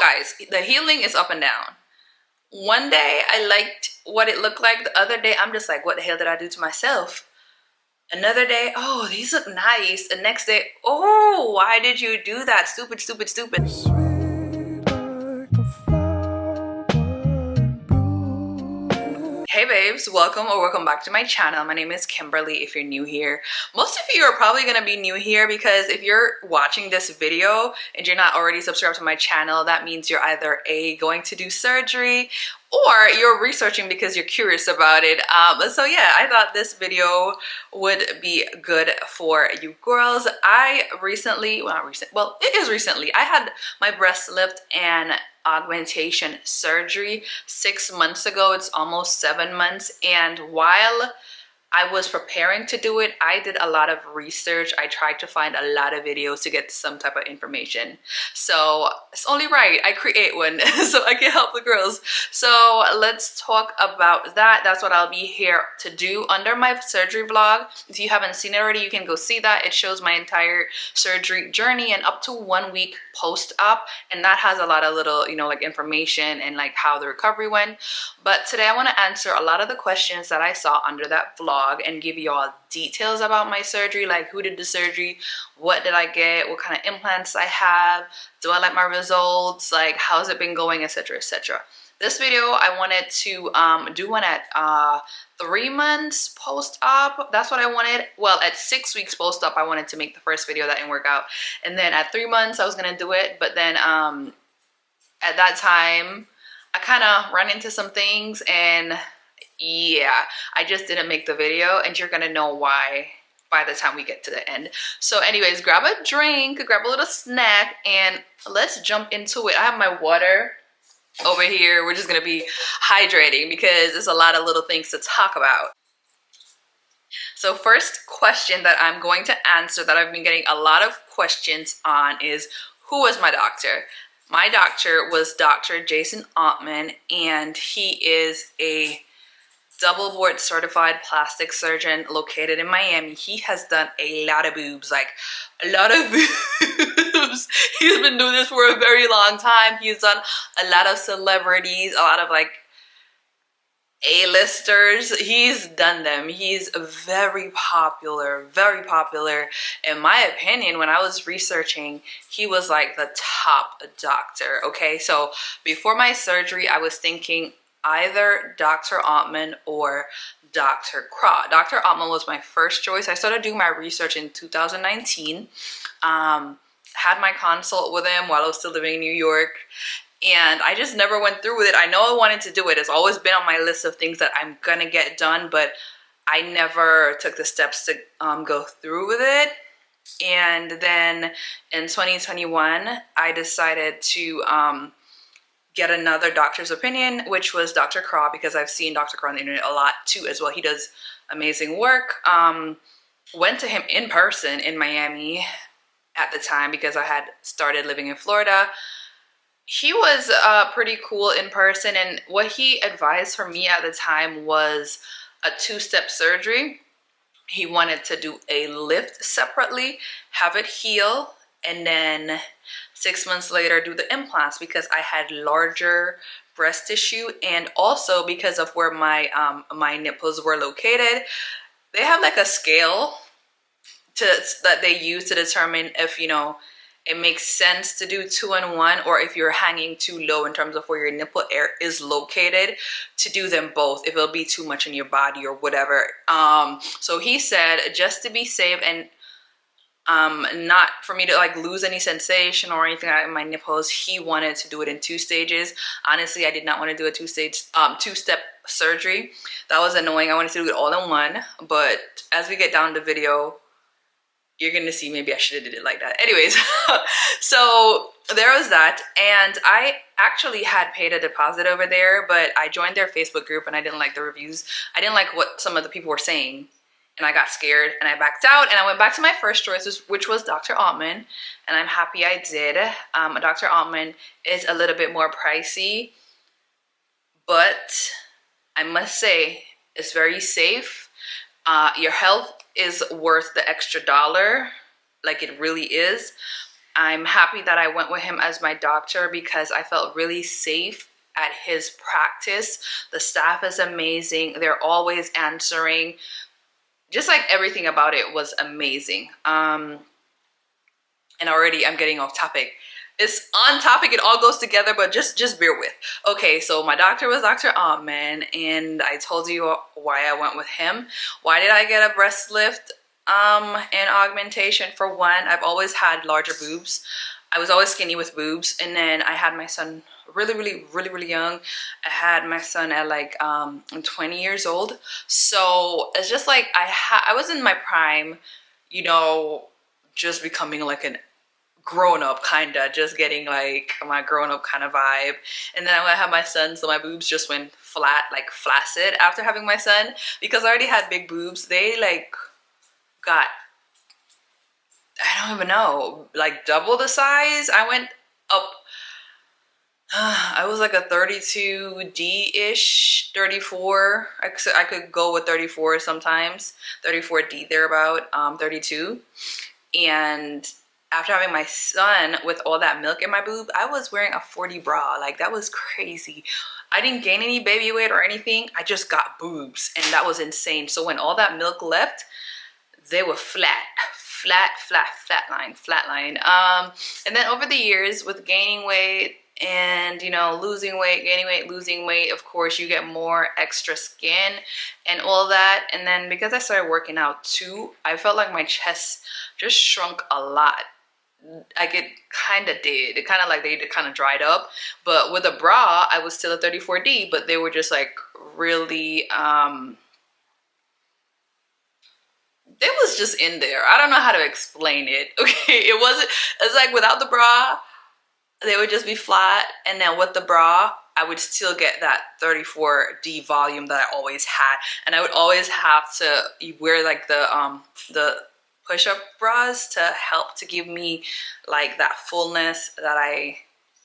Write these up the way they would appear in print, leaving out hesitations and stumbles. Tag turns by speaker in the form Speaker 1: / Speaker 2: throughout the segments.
Speaker 1: guys, the healing is up and down. One day I liked what it looked like. The other day I'm just like, what the hell did I do to myself? Another day, oh, these look nice. The next day, oh, why did you do that? Stupid, stupid, stupid. Hey babes, welcome or welcome back to my channel. My name is Kimberly if you're new here. Most of you are probably gonna be new here because if you're watching this video and you're not already subscribed to my channel, that means you're either A, going to do surgery, or you're researching because you're curious about it. So yeah, I thought this video would be good for you girls. I recently, well not recent, well it is recently, I had my breast lift and augmentation surgery 6 months ago. It's almost 7 months, and while I was preparing to do it, I did a lot of research. I tried to find a lot of videos to get some type of information. So it's only right I create one so I can help the girls. So let's talk about that. That's what I'll be here to do under my surgery vlog. If you haven't seen it already, you can go see that. It shows my entire surgery journey and up to 1 week post-op, and that has a lot of little, you know, like information and like how the recovery went. But today I want to answer a lot of the questions that I saw under that vlog and give you all details about my surgery, like who did the surgery, what did I get, what kind of implants I have, do I like my results, like how's it been going, etc, etc. This video I wanted to do one at 3 months post-op. That's what I wanted. Well, at 6 weeks post-op I wanted to make the first video. That didn't work out, and then at 3 months I was gonna do it, but then at that time I kind of ran into some things, and yeah, I just didn't make the video, and you're gonna know why by the time we get to the end. So anyways, grab a drink, grab a little snack, and let's jump into it. I have my water over here. We're just gonna be hydrating because there's a lot of little things to talk about. So first question that I'm going to answer that I've been getting a lot of questions on is, who was my doctor? My doctor was Dr. Jason Altman, and he is a double board certified plastic surgeon located in Miami. He has done a lot of boobs, like a lot of boobs. He's been doing this for a very long time. He's done a lot of celebrities, a lot of like A-listers. He's done them. He's very popular, very popular. In my opinion, when I was researching, he was like the top doctor, okay? So before my surgery, I was thinking either Dr. Altman or Dr. Craw. Dr. Altman was my first choice. I started doing my research in 2019. Had my consult with him while I was still living in New York, and I just never went through with it. I know I wanted to do it. It's always been on my list of things that I'm gonna get done, but I never took the steps to go through with it. And then in 2021, I decided to get another doctor's opinion, which was Dr. Craw, because I've seen Dr. Craw on the internet a lot too as well. He does amazing work. Went to him in person in Miami at the time because I had started living in Florida. He was pretty cool in person, and what he advised for me at the time was a 2-step surgery. He wanted to do a lift separately, have it heal, and then 6 months later do the implants because I had larger breast tissue, and also because of where my my nipples were located. They have like a scale that they use to determine if, you know, it makes sense to do 2 in 1, or if you're hanging too low in terms of where your nipple area is located, to do them both if it'll be too much in your body or whatever. So he said, just to be safe and not for me to like lose any sensation or anything like my nipples, he wanted to do it in 2 stages. Honestly, I did not want to do a 2-step surgery. That was annoying. I wanted to do it all in one, but as we get down the video, you're gonna see maybe I should have did it like that. Anyways, so there was that, and I actually had paid a deposit over there, but I joined their Facebook group and I didn't like the reviews. I didn't like what some of the people were saying, and I got scared and I backed out, and I went back to my first choice, which was Dr. Altman, and I'm happy I did. Dr. Altman is a little bit more pricey, but I must say it's very safe. Your health is worth the extra dollar, like it really is. I'm happy that I went with him as my doctor because I felt really safe at his practice. The staff is amazing. They're always answering. Just like everything about it was amazing. And already I'm getting off topic. It's on topic, it all goes together, but just bear with. Okay, so my doctor was Dr. Altman, and I told you why I went with him. Why did I get a breast lift and augmentation? For one, I've always had larger boobs. I was always skinny with boobs, and then I had my son really young. I had my son at like 20 years old. So it's just like I was in my prime, you know, just becoming like an grown up, kinda just getting like my grown up kind of vibe. And then I had my son, so my boobs just went flat, like flaccid after having my son, because I already had big boobs. They like got, I don't even know, like double the size. I went up, I was like a 32D-ish, 34. I could go with 34 sometimes, 34D thereabout, 32. And after having my son with all that milk in my boob, I was wearing a 40 bra. Like, that was crazy. I didn't gain any baby weight or anything. I just got boobs, and that was insane. So when all that milk left, they were flat line. And then over the years with gaining weight and, you know, losing weight, gaining weight, losing weight, of course you get more extra skin and all that. And then because I started working out too, I felt like my chest just shrunk a lot. Like, it kind of did. It kind of like they kind of dried up. But with a bra, I was still a 34D, but they were just like really it was just in there. I don't know how to explain it. Okay, it's like without the bra, they would just be flat, and then with the bra, I would still get that 34D volume that I always had. And I would always have to wear like the push-up bras to help to give me like that fullness that I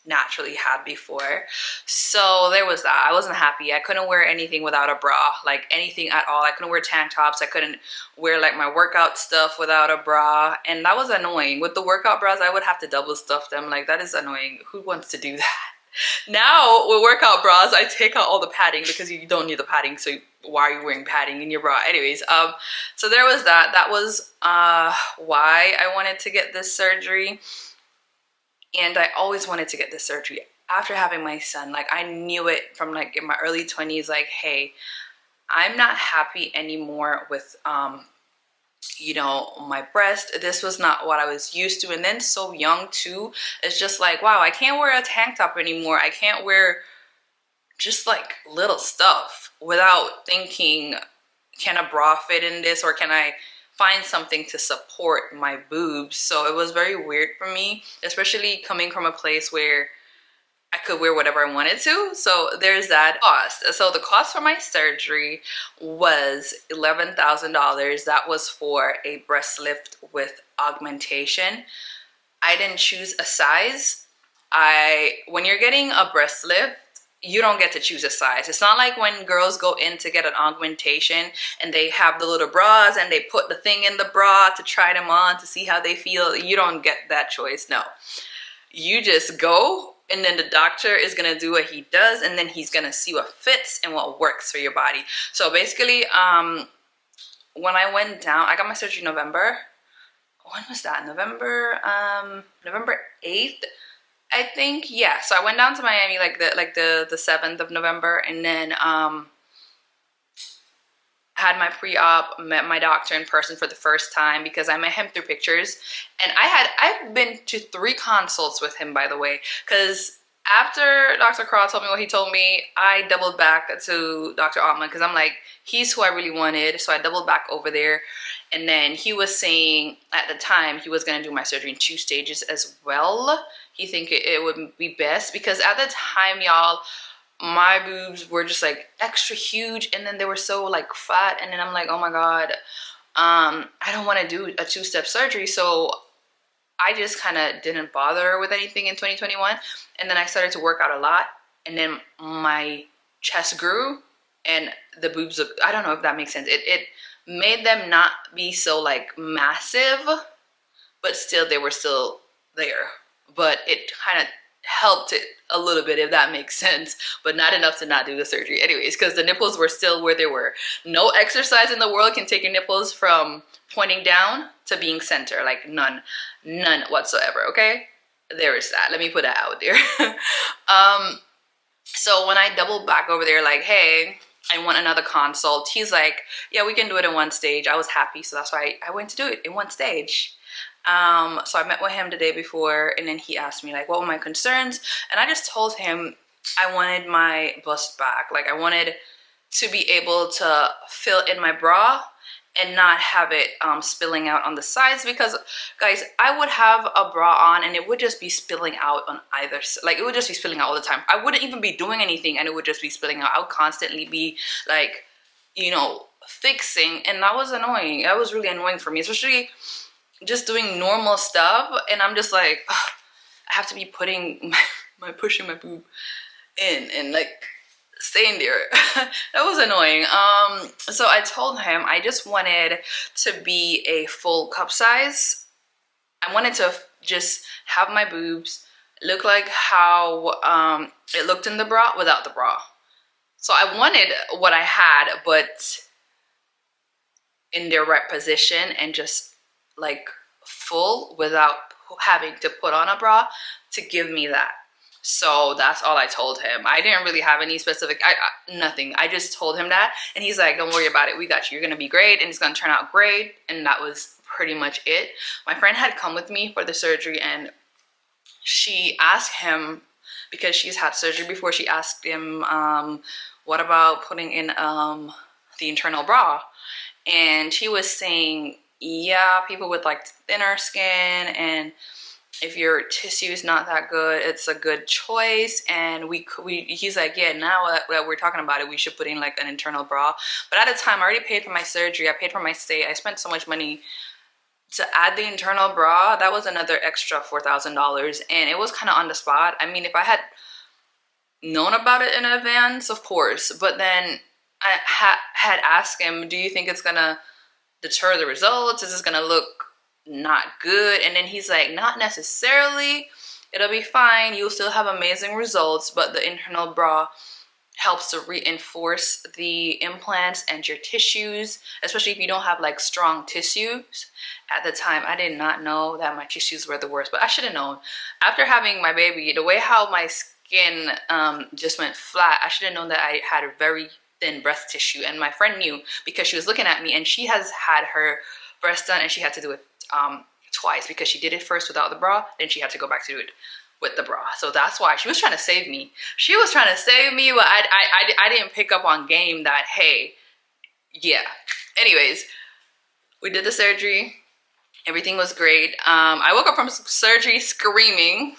Speaker 1: naturally had before. So there was that. I wasn't happy. I couldn't wear anything without a bra, like anything at all. I couldn't wear tank tops. I couldn't wear like my workout stuff without a bra, and that was annoying. With the workout bras, I would have to double stuff them. Like, that is annoying. Who wants to do that? Now with workout bras, I take out all the padding because you don't need the padding, so why are you wearing padding in your bra? Anyways, so there was that. That was why I wanted to get this surgery. And I always wanted to get this surgery after having my son. Like, I knew it from like in my early 20s, like, hey, I'm not happy anymore with you know, my breast. This was not what I was used to. And then so young too, it's just like, wow, I can't wear a tank top anymore. I can't wear just like little stuff without thinking, can a bra fit in this, or can I find something to support my boobs? So it was very weird for me, especially coming from a place where I could wear whatever I wanted to. So there's that cost. So the cost for my surgery was $11,000. That was for a breast lift with augmentation. I didn't choose a size. When you're getting a breast lift, you don't get to choose a size. It's not like when girls go in to get an augmentation and they have the little bras and they put the thing in the bra to try them on to see how they feel. You don't get that choice. No, you just go, and then the doctor is gonna do what he does, and then he's gonna see what fits and what works for your body. So basically, when I went down, I got my surgery in November. When was that? November 8th. I think, yeah. So I went down to Miami like the 7th of November, and then had my pre-op, met my doctor in person for the first time because I met him through pictures. And I've been to 3 consults with him, by the way, because after Dr. Carl told me what he told me, I doubled back to Dr. Altman because I'm like, he's who I really wanted. So I doubled back over there. And then he was saying at the time he was going to do my surgery in 2 stages as well. He think it would be best because at the time, y'all, my boobs were just like extra huge, and then they were so like fat, and then I'm like, oh my god, I don't want to do a 2-step surgery. So I just kind of didn't bother with anything in 2021. And then I started to work out a lot, and then my chest grew and the boobs, I don't know if that makes sense. It made them not be so like massive, but still they were still there, but it kind of helped it a little bit, if that makes sense, but not enough to not do the surgery anyways, because the nipples were still where they were. No exercise in the world can take your nipples from pointing down to being center, like none whatsoever. Okay, there is that. Let me put that out there. So when I doubled back over there, like, hey, I want another consult, he's like, yeah, we can do it in one stage. I was happy, so that's why I went to do it in one stage. So I met with him the day before, and then he asked me like, what were my concerns? And I just told him I wanted my bust back. Like, I wanted to be able to fill in my bra and not have it spilling out on the sides, because guys, I would have a bra on and it would just be spilling out on either side. Like, it would just be spilling out all the time. I wouldn't even be doing anything and it would just be spilling out. I would constantly be like, you know, fixing, and that was annoying. That was really annoying for me, especially just doing normal stuff, and I'm just like, ugh, I have to be putting pushing my boob in and like staying there. That was annoying. So I told him I just wanted to be a full cup size. I wanted to just have my boobs look like how it looked in the bra without the bra. So I wanted what I had, but in their right position and just like full without having to put on a bra to give me that. So that's all I told him. I didn't really have any specific, nothing. I just told him that, and he's like, don't worry about it. We got you. You're going to be great, and it's going to turn out great. And that was pretty much it. My friend had come with me for the surgery, and she asked him, because she's had surgery before, she asked him, what about putting in the internal bra? And he was saying, yeah, people with like thinner skin, and if your tissue is not that good, it's a good choice. And he's like, yeah, now that we're talking about it, we should put in like an internal bra. But at the time, I already paid for my surgery, I paid for my stay, I spent so much money to add the internal bra. That was another extra $4,000, and it was kind of on the spot. I mean, if I had known about it in advance, of course, but then I had asked him, do you think it's gonna deter the results? Is this gonna look not good? And then he's like, not necessarily, it'll be fine, you'll still have amazing results, but the internal bra helps to reinforce the implants and your tissues, especially if you don't have like strong tissues. At the time, I did not know that my tissues were the worst, but I should have known. After having my baby, the way how my skin just went flat, I should have known that I had a very thin breast tissue. And my friend knew, because she was looking at me, and she has had her breast done, and she had to do it twice, because she did it first without the bra, then she had to go back to do it with the bra. So that's why she was trying to save me. She was trying to save me, but I didn't pick up on game that, hey, yeah. Anyways, we did the surgery. Everything was great. I woke up from surgery screaming.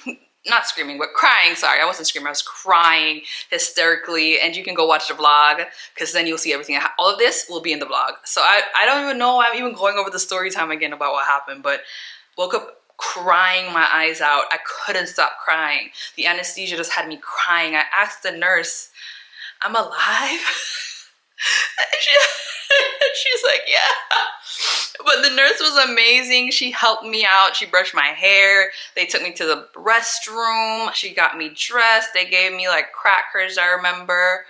Speaker 1: Not screaming, but crying. Sorry, I wasn't screaming. I was crying hysterically. And you can go watch the vlog, because then you'll see everything. All of this will be in the vlog. So I don't even know. I'm even going over the story time again about what happened. But woke up crying my eyes out. I couldn't stop crying. The anesthesia just had me crying. I asked the nurse, I'm alive? She's like, yeah. But the nurse was amazing. She helped me out. She brushed my hair. They took me to the restroom. She got me dressed. They gave me like crackers, I remember.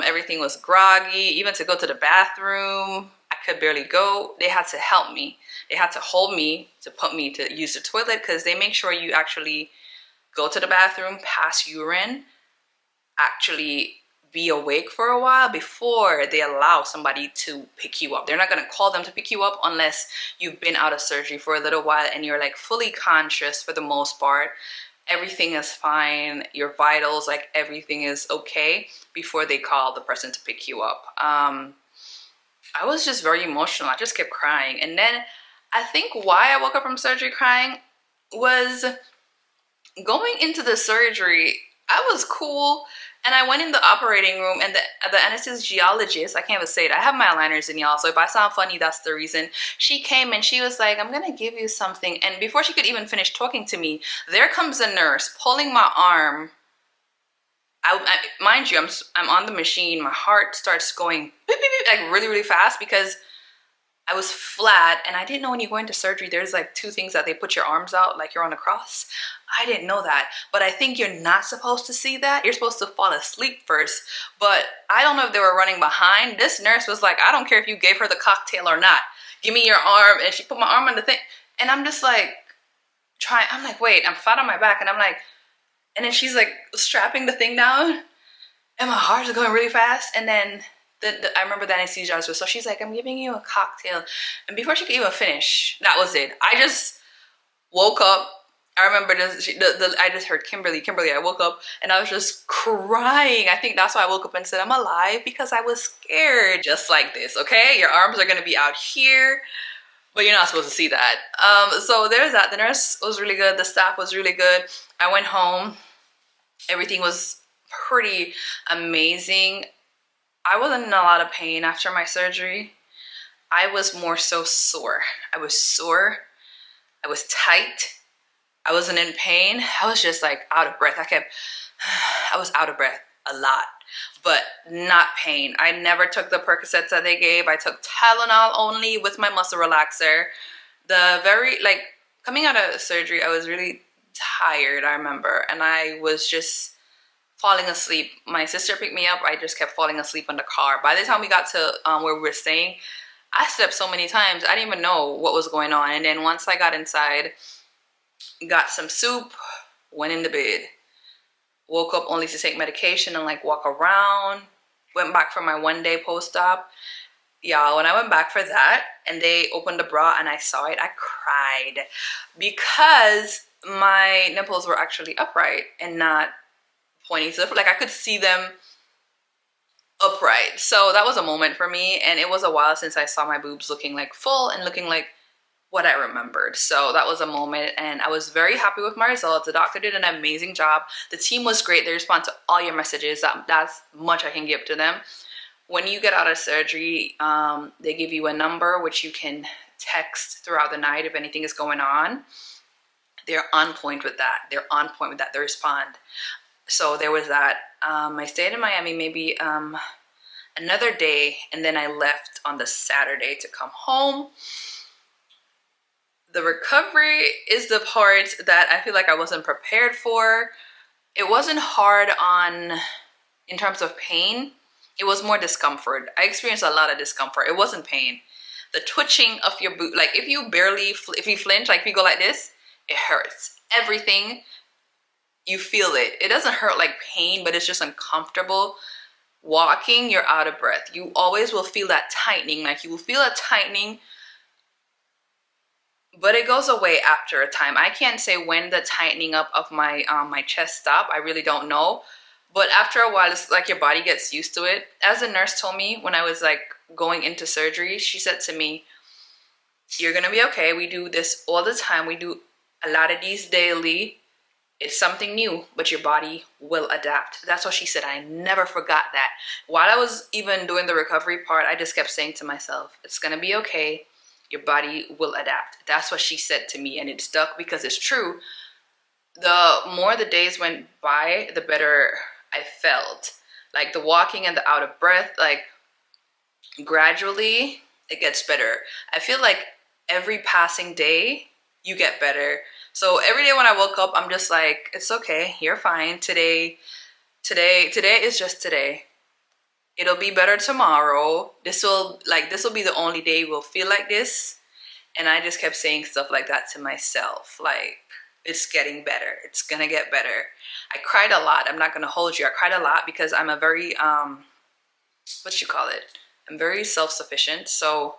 Speaker 1: Everything was groggy. Even to go to the bathroom, I could barely go. They had to help me. They had to hold me to put me to use the toilet, because they make sure you actually go to the bathroom, pass urine, actually be awake for a while before they allow somebody to pick you up. They're not going to call them to pick you up unless you've been out of surgery for a little while and you're like fully conscious for the most part. Everything is fine. Your vitals, like everything is okay before they call the person to pick you up. I was just very emotional. I just kept crying. And then I think why I woke up from surgery crying was going into the surgery. I was cool. And I went in the operating room, and the anesthesiologist, I can't even say it. I have my aligners in, y'all, so if I sound funny, that's the reason. She came and she was like, I'm going to give you something. And before she could even finish talking to me, there comes a nurse pulling my arm. Mind you, I'm on the machine. My heart starts going beep, beep, beep, like really, really fast, because I was flat, and I didn't know when you go into surgery, there's like two things that they put your arms out like you're on a cross. I didn't know that, but I think you're not supposed to see that. You're supposed to fall asleep first, but I don't know if they were running behind. This nurse was like, I don't care if you gave her the cocktail or not. Give me your arm. And she put my arm on the thing, and I'm just like, I'm like, wait, I'm flat on my back, and I'm like, and then she's like strapping the thing down, and my heart is going really fast, and then I remember the anesthesiologist, so she's like, I'm giving you a cocktail. And before she could even finish, that was it. I just woke up. I remember I just heard Kimberly. I woke up and I was just crying. I think that's why I woke up and said I'm alive, because I was scared. Just like this, okay? Your arms are gonna be out here, but you're not supposed to see that. So there's that. The nurse was really good. The staff was really good. I went home. Everything was pretty amazing. I wasn't in a lot of pain after my surgery. I was more so sore. I was sore. I was tight. I wasn't in pain. I was just like out of breath. I was out of breath a lot, but not pain. I never took the Percocets that they gave. I took Tylenol only with my muscle relaxer. Coming out of surgery, I was really tired, I remember, and I was just falling asleep. My sister picked me up. I just kept falling asleep in the car. By the time we got to where we were staying, I slept so many times, I didn't even know what was going on. And then once I got inside, got some soup, went into bed, woke up only to take medication and like walk around, went back for my 1-day post-op. Yeah, when I went back for that and they opened the bra and I saw it, I cried, because my nipples were actually upright and not pointing to the, like I could see them upright. So that was a moment for me, and it was a while since I saw my boobs looking like full and looking like what I remembered. So that was a moment, and I was very happy with my results. The doctor did an amazing job. The team was great. They respond to all your messages. That's much I can give to them. When you get out of surgery, they give you a number which you can text throughout the night if anything is going on. They're on point with that. They respond. So there was that. I stayed in Miami maybe another day, and then I left on the Saturday to come home. The recovery is the part that I feel like I wasn't prepared for. It wasn't hard in terms of pain. It was more discomfort. I experienced a lot of discomfort. It wasn't pain. The twitching of your boob, like if you flinch, like if you go like this, it hurts. Everything, you feel it. It doesn't hurt like pain, but it's just uncomfortable. Walking, you're out of breath. You always will feel that tightening. Like you will feel a tightening, but it goes away after a time. I can't say when the tightening up of my my chest stopped. I really don't know. But after a while, it's like your body gets used to it. As the nurse told me when I was like going into surgery, she said to me, you're gonna be okay. We do this all the time. We do a lot of these daily. It's something new, but your body will adapt. That's what she said. I never forgot that. While I was even doing the recovery part, I just kept saying to myself, it's gonna be okay. Your body will adapt. That's what she said to me, and it stuck because it's true. The more the days went by, the better I felt. Like the walking and the out of breath, like gradually it gets better. I feel like every passing day you get better. So every day when I woke up, I'm just like, it's okay, you're fine. Today is just today. It'll be better tomorrow. This will be the only day we'll feel like this. And I just kept saying stuff like that to myself, like, it's getting better. It's gonna get better. I cried a lot. I'm not gonna hold you. I cried a lot because I'm a very, I'm very self-sufficient. So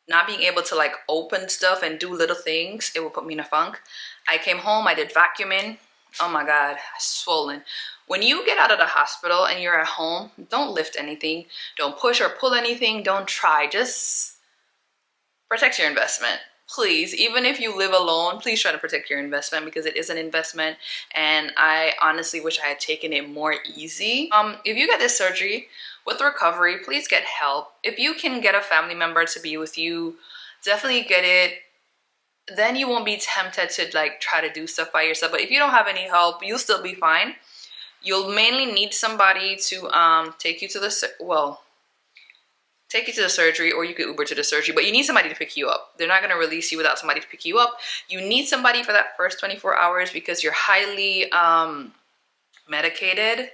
Speaker 1: not being able to like open stuff and do little things, it will put me in a funk. I came home, I did vacuuming. Oh my God, swollen. When you get out of the hospital and you're at home, don't lift anything. Don't push or pull anything. Don't try. Just protect your investment. Please, even if you live alone, please try to protect your investment because it is an investment, and I honestly wish I had taken it more easy. If you get this surgery with recovery, please get help. If you can get a family member to be with you, definitely get it. Then you won't be tempted to like try to do stuff by yourself. But if you don't have any help, you'll still be fine. You'll mainly need somebody to take you to take you to the surgery, or you could Uber to the surgery, but you need somebody to pick you up. They're not going to release you without somebody to pick you up. You need somebody for that first 24 hours because you're highly medicated.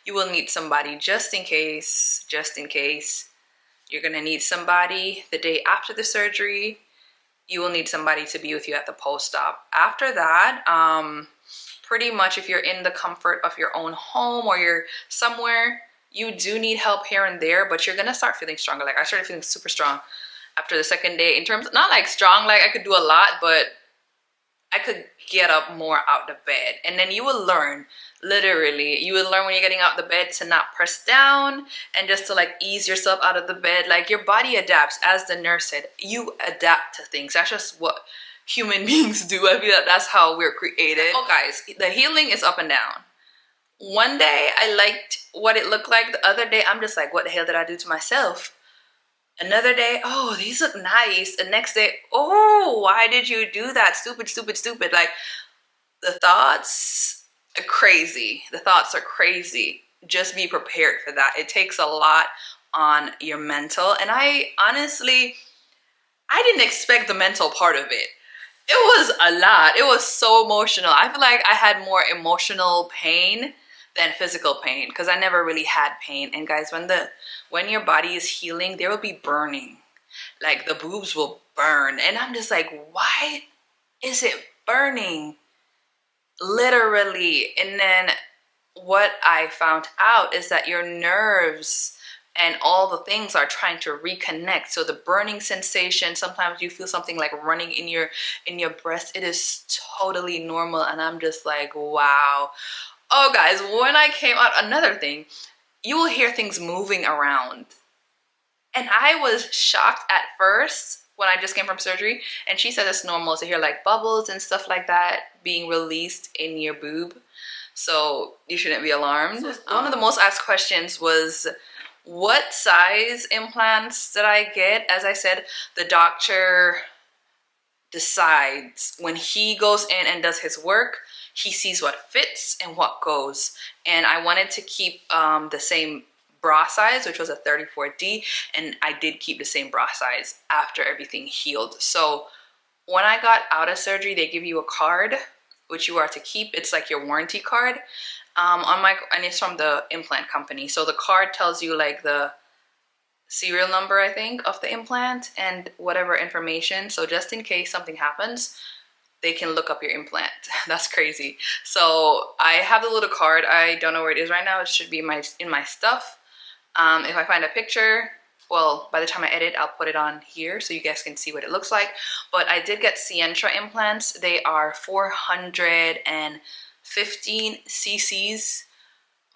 Speaker 1: You will need somebody just in case. You're going to need somebody the day after the surgery. You will need somebody to be with you at the post-op. After that, pretty much if you're in the comfort of your own home or you're somewhere, you do need help here and there, but you're gonna start feeling stronger. Like I started feeling super strong after the second day, in terms, not like strong, like I could do a lot, but I could get up more out the bed. And then you will learn, literally, you will learn when you're getting out the bed to not press down and just to like ease yourself out of the bed. Like your body adapts, as the nurse said, you adapt to things. That's just what human beings do. I feel like that's how we're created. Oh guys, the healing is up and down. One day I liked what it looked like. The other day I'm just like, what the hell did I do to myself? Another day, oh, these look nice. The next day, oh, why did you do that? Stupid, stupid, stupid. Like the thoughts are crazy. The thoughts are crazy. Just be prepared for that. It takes a lot on your mental. And I honestly, I didn't expect the mental part of it. It was a lot. It was so emotional. I feel like I had more emotional pain than physical pain because I never really had pain. And guys, when your body is healing, there will be burning. Like the boobs will burn. And I'm just like, why is it burning? Literally. And then what I found out is that your nerves and all the things are trying to reconnect. So the burning sensation, sometimes you feel something like running in your breast. It is totally normal. And I'm just like, wow. Oh guys, when I came out, another thing, you will hear things moving around. And I was shocked at first when I just came from surgery. And she said it's normal to hear like bubbles and stuff like that being released in your boob. So you shouldn't be alarmed. One of the most asked questions was, what size implants did I get? As I said, the doctor decides. When he goes in and does his work, he sees what fits and what goes. And I wanted to keep the same bra size, which was a 34D, and I did keep the same bra size after everything healed. So when I got out of surgery, they give you a card, which you are to keep. It's like your warranty card. And it's from the implant company. So the card tells you like the serial number, I think, of the implant and whatever information. So just in case something happens, they can look up your implant. That's crazy. So I have the little card. I don't know where it is right now. It should be in my stuff. If I find a picture, well, by the time I edit, I'll put it on here so you guys can see what it looks like. But I did get Sientra implants. They are 415 cc's,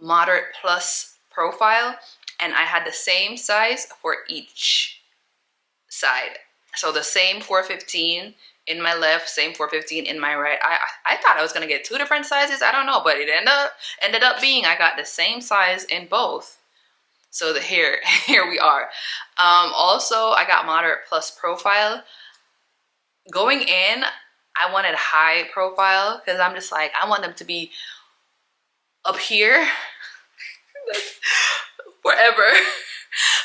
Speaker 1: moderate plus profile, and I had the same size for each side. So the same 415 in my left, same 415 in my right. I thought I was gonna get two different sizes. I don't know, but it ended up being I got the same size in both. So here we are. Also, I got moderate plus profile. Going in, I wanted high profile because I'm just like, I want them to be up here forever.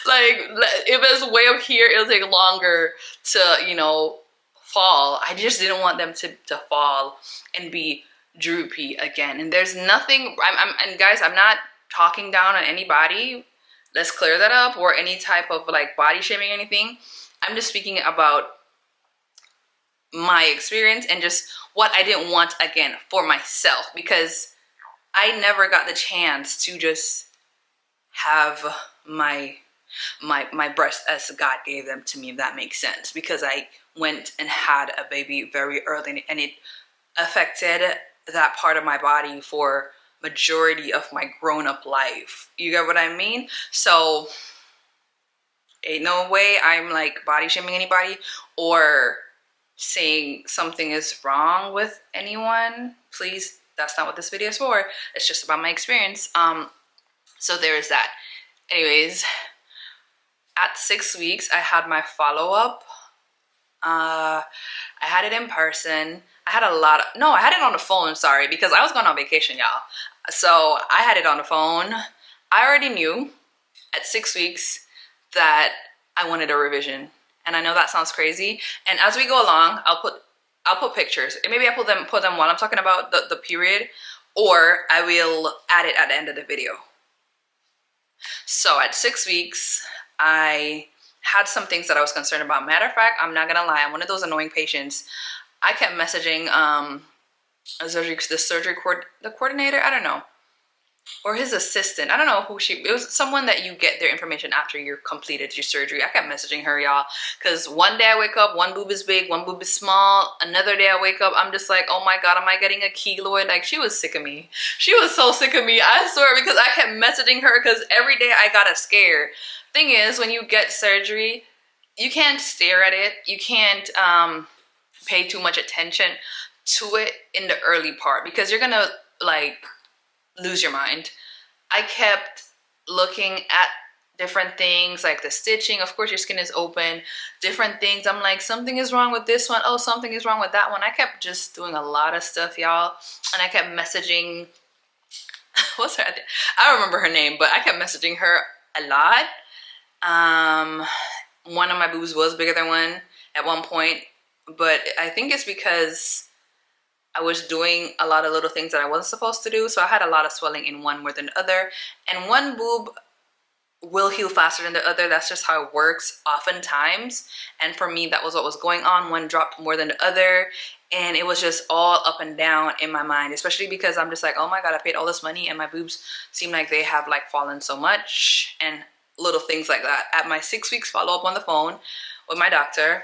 Speaker 1: Like if it's way up here, it'll take longer to, you know, fall. I just didn't want them to fall and be droopy again. And there's nothing, and guys, I'm not talking down on anybody. Let's clear that up, or any type of like body shaming or anything. I'm just speaking about my experience and just what I didn't want again for myself, because I never got the chance to just have my breasts as God gave them to me, if that makes sense, because I went and had a baby very early and it affected that part of my body for majority of my grown-up life. You get what I mean? So ain't no way I'm like body shaming anybody or saying something is wrong with anyone. Please, that's not what this video is for. It's just about my experience. So there's that. Anyways, at 6 weeks, I had my follow-up. I had it in person. I had I had it on the phone, sorry, because I was going on vacation, y'all. So I had it on the phone. I already knew at 6 weeks that I wanted a revision. And I know that sounds crazy. And as we go along, I'll put pictures. And maybe I put them while I'm talking about the period, or I will add it at the end of the video. So at 6 weeks, I had some things that I was concerned about. Matter of fact, I'm not gonna lie, I'm one of those annoying patients. I kept messaging the coordinator, I don't know, or his assistant. I don't know who it was someone that you get their information after you're completed your surgery. I kept messaging her, y'all, because one day I wake up, one boob is big, one boob is small. Another day I wake up, I'm just like, oh my God, am I getting a keloid? Like, she was sick of me. She was so sick of me, I swear, because I kept messaging her because every day I got a scare. Thing is, when you get surgery, you can't stare at it. You can't pay too much attention to it in the early part because you're gonna like lose your mind. I kept looking at different things like the stitching. Of course, your skin is open, different things. I'm like, something is wrong with this one. Oh, something is wrong with that one. I kept just doing a lot of stuff, y'all. And I kept messaging, what's her, I don't remember her name, but I kept messaging her a lot. One of my boobs was bigger than one at one point, but I think it's because I was doing a lot of little things that I wasn't supposed to do. So I had a lot of swelling in one more than the other. And one boob will heal faster than the other. That's just how it works oftentimes. And for me, that was what was going on. One dropped more than the other. And it was just all up and down in my mind, especially because I'm just like, oh my God, I paid all this money and my boobs seem like they have like fallen so much and little things like that. At my 6 weeks follow-up on the phone with my doctor,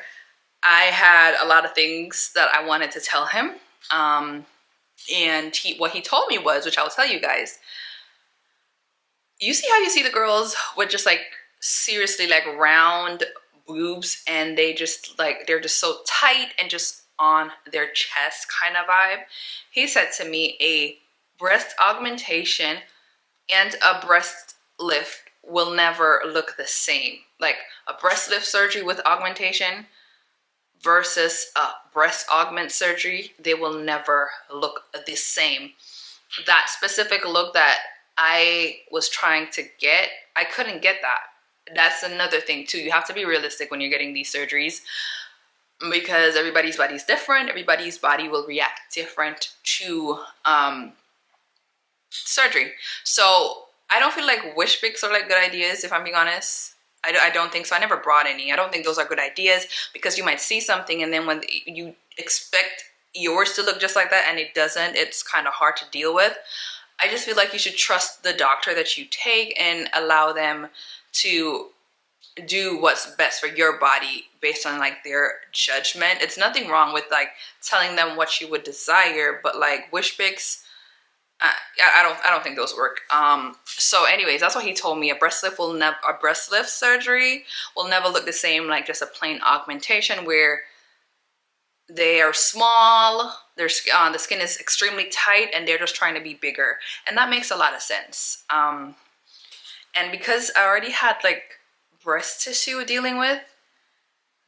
Speaker 1: I had a lot of things that I wanted to tell him. And what he told me was, which I'll tell you guys, you see how you see the girls with just like seriously like round boobs and they just like, they're just so tight and just on their chest kind of vibe. He said to me, a breast augmentation and a breast lift will never look the same. Like a breast lift surgery with augmentation versus a breast augment surgery, they will never look the same. That specific look that I was trying to get, I couldn't get that. That's another thing too. You have to be realistic when you're getting these surgeries because everybody's body is different. Everybody's body will react different to surgery. So I don't feel like wish pics are like good ideas, if I'm being honest. I don't think so. I never brought any. I don't think those are good ideas because you might see something and then when you expect yours to look just like that and it doesn't, it's kind of hard to deal with. I just feel like you should trust the doctor that you take and allow them to do what's best for your body based on like their judgment. It's nothing wrong with like telling them what you would desire, but like wish pics, I don't think those work. So anyways, that's what he told me. A breast lift surgery will never look the same like just a plain augmentation where they are small, the skin is extremely tight and they're just trying to be bigger. And that makes a lot of sense. And because I already had like breast tissue dealing with,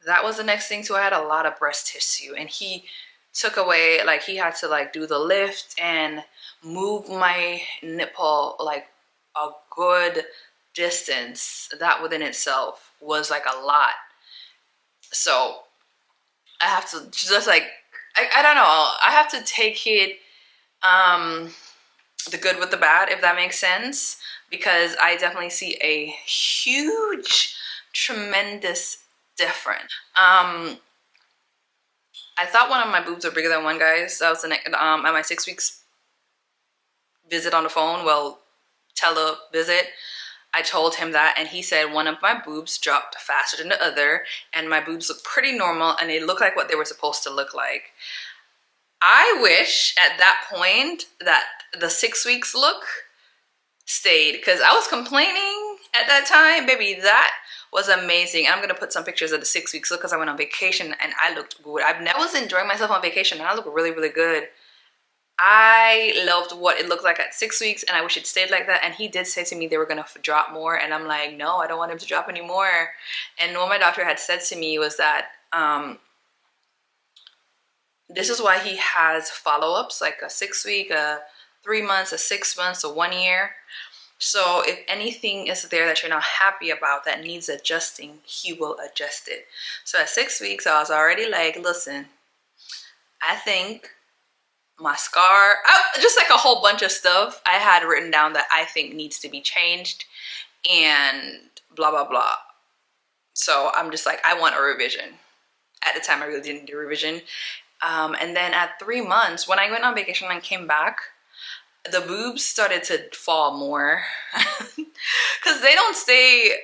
Speaker 1: that was the next thing too. I had a lot of breast tissue and he took away, like he had to like do the lift and move my nipple like a good distance. That within itself was like a lot. So I have to just like, I don't know, I have to take it the good with the bad, if that makes sense, because I definitely see a huge, tremendous difference. I thought one of my boobs were bigger than one, guys. That was at my 6 weeks visit on the phone, well, tele-visit. I told him that and he said one of my boobs dropped faster than the other and my boobs look pretty normal and they look like what they were supposed to look like. I wish at that point that the 6 weeks look stayed because I was complaining at that time. Baby, that was amazing. I'm gonna put some pictures of the 6 weeks look because I went on vacation and I looked good. I was enjoying myself on vacation and I look really, really good. I loved what it looked like at 6 weeks and I wish it stayed like that. And he did say to me they were gonna drop more and I'm like, no, I don't want him to drop anymore. And what my doctor had said to me was that this is why he has follow-ups, like a 6 week, a 3 months, a 6 months, a 1 year. So if anything is there that you're not happy about that needs adjusting, he will adjust it. So at 6 weeks, I was already like, listen, I think my scar, just like a whole bunch of stuff I had written down that I think needs to be changed and blah, blah, blah. So I'm just like, I want a revision. At the time, I really didn't do a revision. And then at 3 months, when I went on vacation and came back, the boobs started to fall more because they don't stay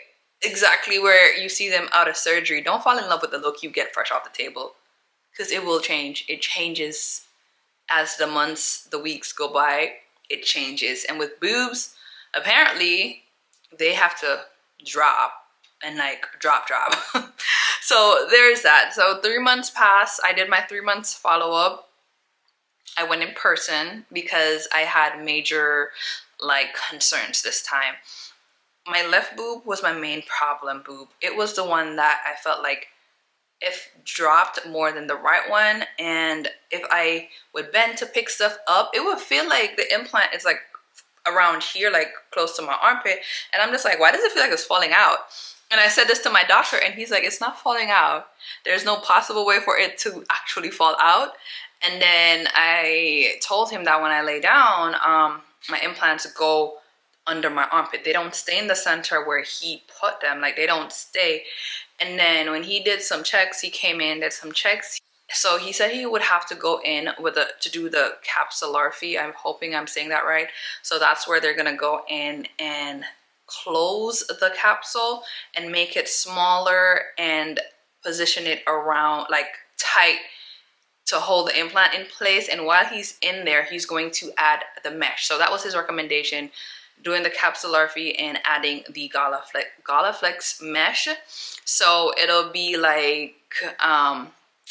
Speaker 1: exactly where you see them out of surgery. Don't fall in love with the look you get fresh off the table, because it will change. It changes as the months, the weeks go by. It changes. And with boobs, apparently they have to drop and like drop. So there's that. So 3 months passed. I did my 3 months follow-up. I went in person because I had major like concerns this time. My left boob was my main problem boob. It was the one that I felt like if dropped more than the right one, and if I would bend to pick stuff up, it would feel like the implant is like around here, like close to my armpit, and I'm just like, why does it feel like it's falling out? And I said this to my doctor, and he's like, it's not falling out. There's no possible way for it to actually fall out. And then I told him that when I lay down, my implants go under my armpit. They don't stay in the center where he put them. Like, they don't stay. And then when he did some checks, he came in, did some checks. So he said he would have to go in with to do the capsularphy. I'm hoping I'm saying that right. So that's where they're gonna go in and close the capsule and make it smaller and position it around, like tight, to hold the implant in place. And while he's in there, he's going to add the mesh. So that was his recommendation, doing the capsularphy and adding the Galaflex mesh. So it'll be like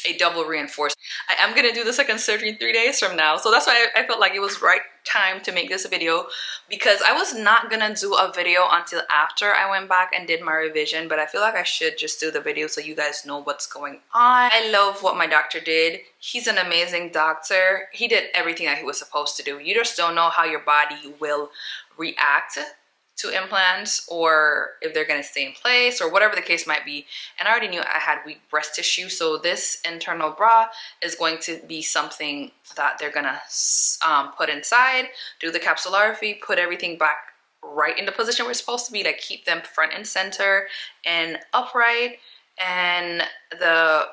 Speaker 1: a double reinforcement. I am gonna do the second surgery 3 days from now. So that's why I felt like it was right time to make this video, because I was not gonna do a video until after I went back and did my revision, but I feel like I should just do the video so you guys know what's going on. I love what my doctor did. He's an amazing doctor. He did everything that he was supposed to do. You just don't know how your body will react to implants, or if they're going to stay in place, or whatever the case might be. And I already knew I had weak breast tissue, so this internal bra is going to be something that they're gonna put inside, do the capsularphy, put everything back right in the position where it's supposed to be, like keep them front and center and upright. And the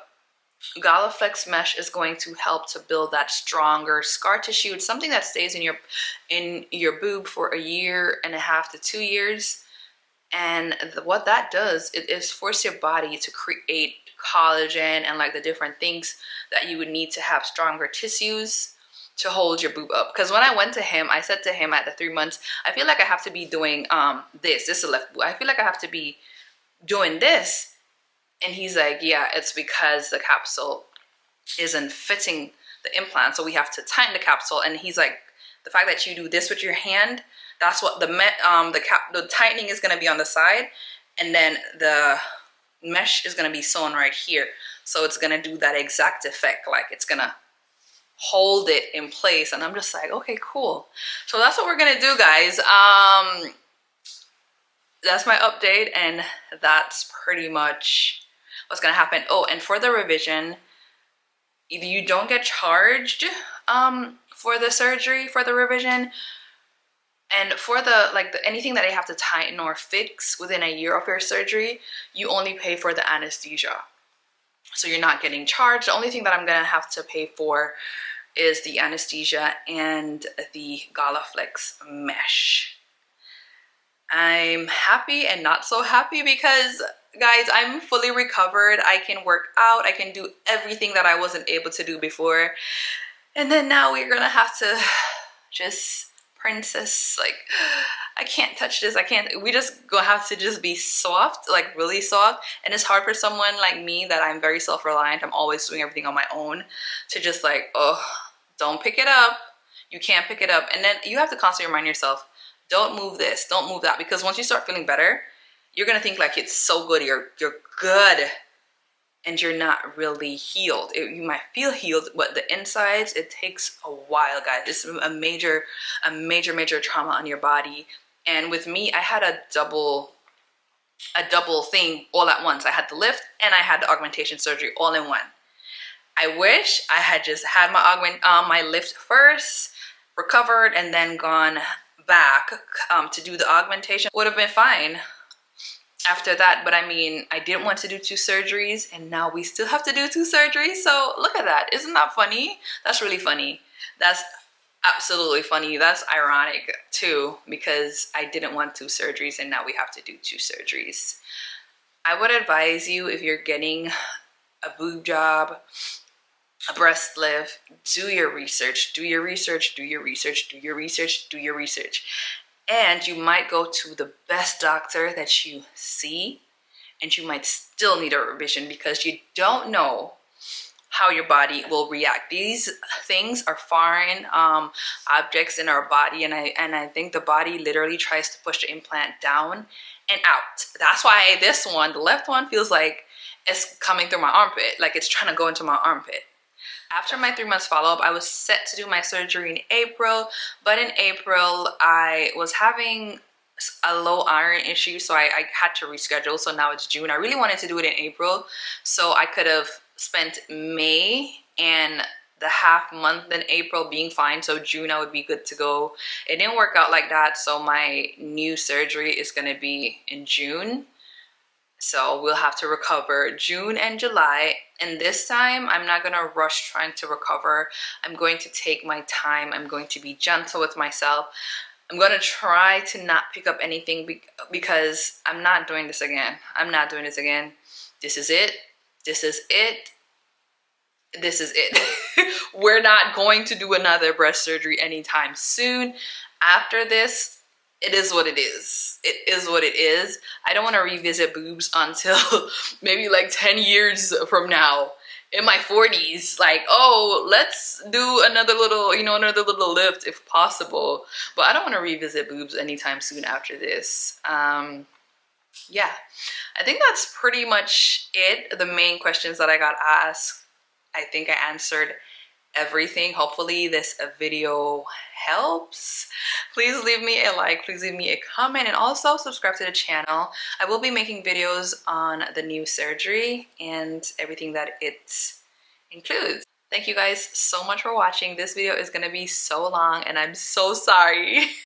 Speaker 1: Galaflex mesh is going to help to build that stronger scar tissue. It's something that stays in your boob for 1.5 to 2 years. And what that does, it is force your body to create collagen and like the different things that you would need to have stronger tissues to hold your boob up. Because when I went to him, I said to him at the 3 months, I feel like I have to be doing this is the left boob. I feel like I have to be doing this. And he's like, yeah, it's because the capsule isn't fitting the implant, so we have to tighten the capsule. And he's like, the fact that you do this with your hand, that's what the tightening is going to be on the side, and then the mesh is going to be sewn right here. So it's going to do that exact effect, like it's going to hold it in place. And I'm just like, okay, cool. So that's what we're going to do, guys. That's my update, and that's pretty much what's gonna happen. Oh, and for the revision, you don't get charged for the surgery, for the revision, and for anything that they have to tighten or fix within 1 year of your surgery, you only pay for the anesthesia. So you're not getting charged. The only thing that I'm gonna have to pay for is the anesthesia and the Galaflex mesh. I'm happy and not so happy because, guys, I'm fully recovered. I can work out. I can do everything that I wasn't able to do before. And then now we're gonna have to just princess, like, I can't touch this. I can't. We just gonna have to just be soft, like really soft. And it's hard for someone like me that I'm very self-reliant. I'm always doing everything on my own, to just like, oh, don't pick it up. You can't pick it up. And then you have to constantly remind yourself, don't move this, don't move that, because once you start feeling better, you're gonna think like it's so good, you're good, and you're not really healed. You might feel healed, but the insides, it takes a while, guys. It's a major trauma on your body, And with me, I had a double thing all at once. I had the lift and I had the augmentation surgery all in one. I wish I had just had my lift first, recovered, and then gone back to do the augmentation. Would have been fine after that. But I mean, I didn't want to do 2 surgeries, and now we still have to do 2 surgeries. So look at that. Isn't that funny? That's really funny. That's absolutely funny. That's ironic too, because I didn't want 2 surgeries and now we have to do 2 surgeries. I would advise you, if you're getting a boob job, a breast lift, do your research, do your research, do your research, do your research, do your research. And you might go to the best doctor that you see, and you might still need a revision because you don't know how your body will react. These things are foreign objects in our body, and I think the body literally tries to push the implant down and out. That's why this one, the left one, feels like it's coming through my armpit, like it's trying to go into my armpit. After my 3 months follow-up, I was set to do my surgery in April, but in April I was having a low iron issue, so I had to reschedule. So now it's June. I really wanted to do it in April, so I could have spent May and the half month in April being fine, so June I would be good to go. It didn't work out like that, so my new surgery is going to be in June. So we'll have to recover June and July. And this time, I'm not going to rush trying to recover. I'm going to take my time. I'm going to be gentle with myself. I'm going to try to not pick up anything because I'm not doing this again. I'm not doing this again. This is it. This is it. This is it. We're not going to do another breast surgery anytime soon. After this, it is what it is. It is what it is. I don't want to revisit boobs until maybe like 10 years from now, in my 40s. Like, oh, let's do another little, another little lift if possible. But I don't want to revisit boobs anytime soon after this. Yeah, I think that's pretty much it. The main questions that I got asked, I think I answered everything. Hopefully this video helps. Please leave me a like, please leave me a comment, and also subscribe to the channel. I will be making videos on the new surgery and everything that it includes. Thank you guys so much for watching. This video is going to be so long and I'm so sorry.